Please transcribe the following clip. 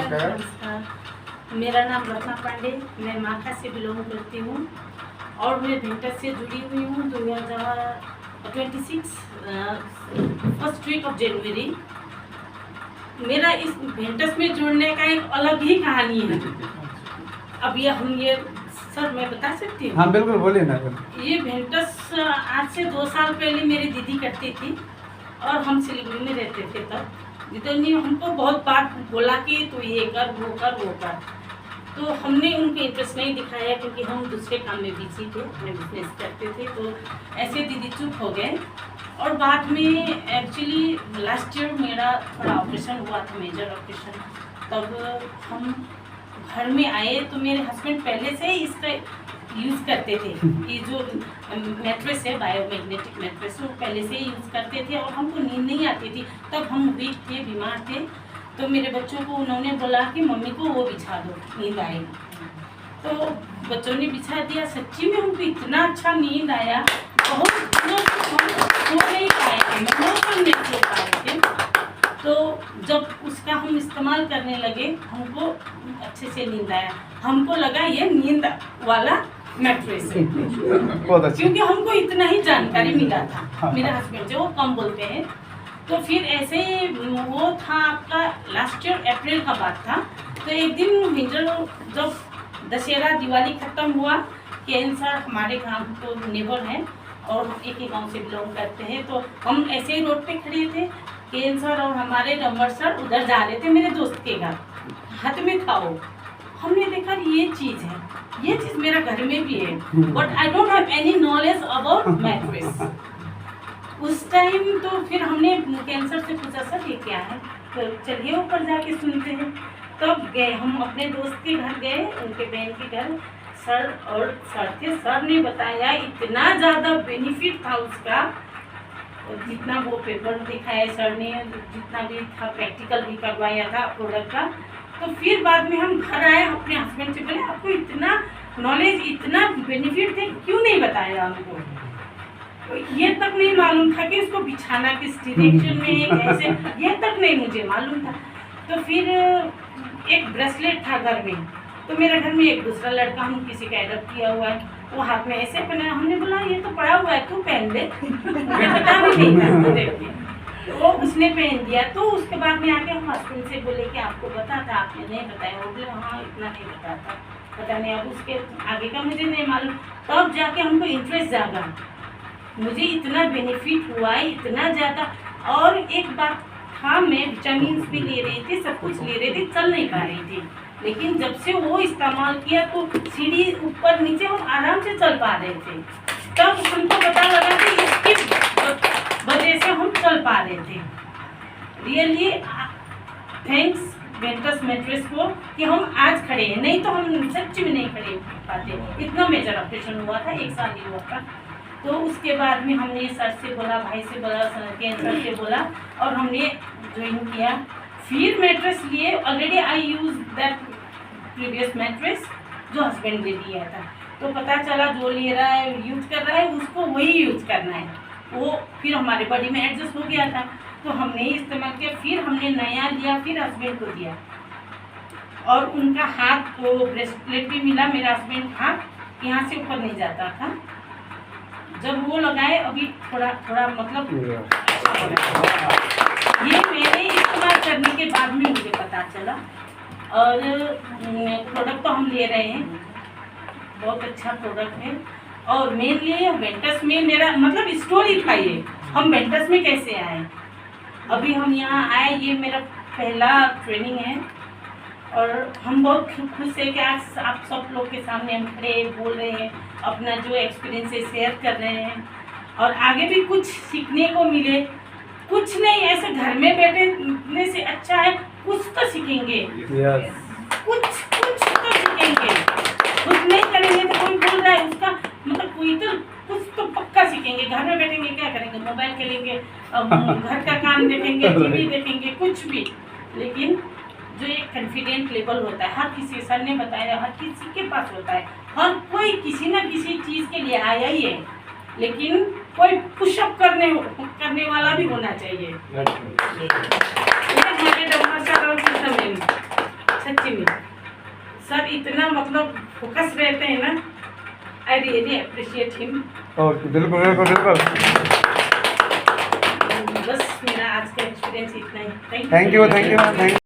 नमस्कार। मेरा नाम रत्ना पांडे, मैं माखा से बिलोंग करती हूँ और मैं भेंटस से जुड़ी हुई हूँ 2026 फर्स्ट वीक ऑफ जनवरी। मेरा इस भेंटस में जुड़ने का एक अलग ही कहानी है। अब ये सर मैं बता सकती हूँ? हाँ बिल्कुल, बोलिए ना। ये भेंटस आज से 2 साल पहले मेरी दीदी करती थी और हम सिलीगुड़ी में रहते थे तब। जितनी हमको बहुत बार बोला कि तू ये कर वो कर वो कर, तो हमने उनको इंटरेस्ट नहीं दिखाया क्योंकि हम दूसरे काम में बिजी थे, अपने बिजनेस करते थे। तो ऐसे दीदी चुप हो गए और बाद में एक्चुअली लास्ट ईयर मेरा थोड़ा ऑपरेशन हुआ था, मेजर ऑपरेशन। तब हम घर में आए तो मेरे हस्बैंड पहले से ही इसका यूज़ करते थे। ये जो मैट्रेस है, बायोमैग्नेटिक मैट्रेस, वो पहले से ही यूज़ करते थे और हमको नींद नहीं आती थी। तब हम वीक थे, बीमार थे, तो मेरे बच्चों को उन्होंने बोला कि मम्मी को वो बिछा दो, नींद आएगी। तो बच्चों ने बिछा दिया। सच्ची में उनको इतना अच्छा नींद आया, बहुत सो नहीं पाए थे, नहीं सो पाए थे। तो जब उसका हम इस्तेमाल करने लगे हमको अच्छे से नींद आया। हमको लगा ये नींद वाला मैट्रेस है क्योंकि हमको इतना ही जानकारी मिला था मेरे हस्बैंड से, वो कम बोलते हैं। तो फिर ऐसे ही वो था आपका लास्ट ईयर अप्रैल का बात था। तो एक दिन जब दशहरा दिवाली ख़त्म हुआ, कैंसर हमारे गांव तो नेबर है और एक ही गांव से बिलोंग करते हैं, तो हम ऐसे ही रोड पे खड़े थे। कैंसर और हमारे नंबर सर उधर जा रहे थे मेरे दोस्त के घर, हाथ में था वो। हमने देखा ये चीज़ है, ये चीज़ मेरा घर में भी है, but I don't have any knowledge about mattress. उस टाइम तो फिर हमने कैंसर से पूछा सर ये क्या है, तो चलिए ऊपर जाके सुनते हैं। तब गए हम अपने दोस्त के घर गए, उनके बहन के घर। सर ने बताया इतना ज़्यादा बेनिफिट था उसका, जितना वो पेपर दिखाया सर ने, जितना भी था प्रैक्टिकल भी करवाया था प्रोडक्ट का। तो फिर बाद में हम घर आए, अपने हस्बैंड से बोले आपको इतना नॉलेज, इतना बेनिफिट थे, क्यों नहीं बताया हमको? तो ये तक नहीं मालूम था कि उसको बिछाना किस डायरेक्शन में, कैसे, ये तक नहीं मुझे मालूम था। तो फिर एक ब्रेसलेट था घर में, तो मेरे घर में एक दूसरा लड़का, हम किसी का एडप्ट किया हुआ है, वो हाथ में ऐसे पहना। हमने बोला ये तो पड़ा हुआ है, तू पहन दे, पता भी नहीं था देखिए। वो उसने पहन दिया। तो उसके बाद में आके हम हस्बैंड से बोले कि आपको पता था, आपने नहीं बताया। वो बोले हाँ इतना नहीं पता था, पता नहीं, अब उसके आगे का मुझे नहीं मालूम। तब जाके हमको इंटरेस्ट जागा, मुझे इतना बेनिफिट हुआ है, इतना ज़्यादा। और एक बात था, मैं विटामिन भी ले रही थी, सब कुछ ले रही थी, चल नहीं पा रही थी। लेकिन जब से वो इस्तेमाल किया तो सीढ़ी ऊपर नीचे हम आराम से चल पा रहे थे। तब हमको पता लगा कि इसकी वजह से हम चल पा रहे थे। रियली थैंक्स भेंटस मैट्रेस को कि हम आज खड़े हैं, नहीं तो हम सच्ची में नहीं खड़े पाते। इतना मेजर ऑपरेशन हुआ था, 1 साल ही हुआ था। तो उसके बाद में हमने सर से बोला, भाई से बोला, कैंसर से बोला और हमने ज्वाइन किया। फिर मैट्रेस लिए, already I use that previous mattress जो हस्बैंड ने दिया था। तो पता चला जो ले रहा है, यूज कर रहा है, उसको वही यूज करना है। वो फिर हमारे बॉडी में एडजस्ट हो गया था, तो हमने इस्तेमाल किया। फिर हमने नया लिया, फिर हस्बैंड को दिया और उनका हाथ को ब्रेसलेट भी मिला। मेरा हस्बैंड हाथ यहाँ से ऊपर नहीं जाता था, जब वो लगाए अभी थोड़ा थोड़ा मतलब ये मेरे इस्तेमाल करने के बाद में मुझे पता चला। और प्रोडक्ट तो हम ले रहे हैं, बहुत अच्छा प्रोडक्ट है। और मेनली वेंटस में मेरा मतलब स्टोरी था ये, हम वेंटस में कैसे आए। अभी हम यहाँ आए, ये मेरा पहला ट्रेनिंग है और हम बहुत खुश है कि आज आप सब लोग के सामने हम खड़े बोल रहे हैं, अपना जो एक्सपीरियंस है शेयर कर रहे हैं और आगे भी कुछ सीखने को मिले। कुछ नहीं, ऐसे घर में बैठने से अच्छा है कुछ तो सीखेंगे। कुछ तो सीखेंगे, कुछ नहीं करेंगे तो कोई बोल रहा है उसका मतलब कोई तो कुछ तो पक्का सीखेंगे। घर में बैठेंगे क्या करेंगे, मोबाइल खेलेंगे, घर का काम देखेंगे, टीवी देखेंगे, कुछ भी। लेकिन जो एक कॉन्फिडेंट लेवल होता है, हर किसी, सर ने बताया, हर किसी के पास होता है। हर कोई किसी न किसी चीज़ के लिए आया ही है, लेकिन कोई पुशअप करने वाला भी होना चाहिए। मतलब फोकस रहते हैं ना, I really appreciate him. Okay, बिल्कुल बिल्कुल बिल्कुल। बस मेरा आज का एक्सपीरियंस इतना ही। Thank you thank you.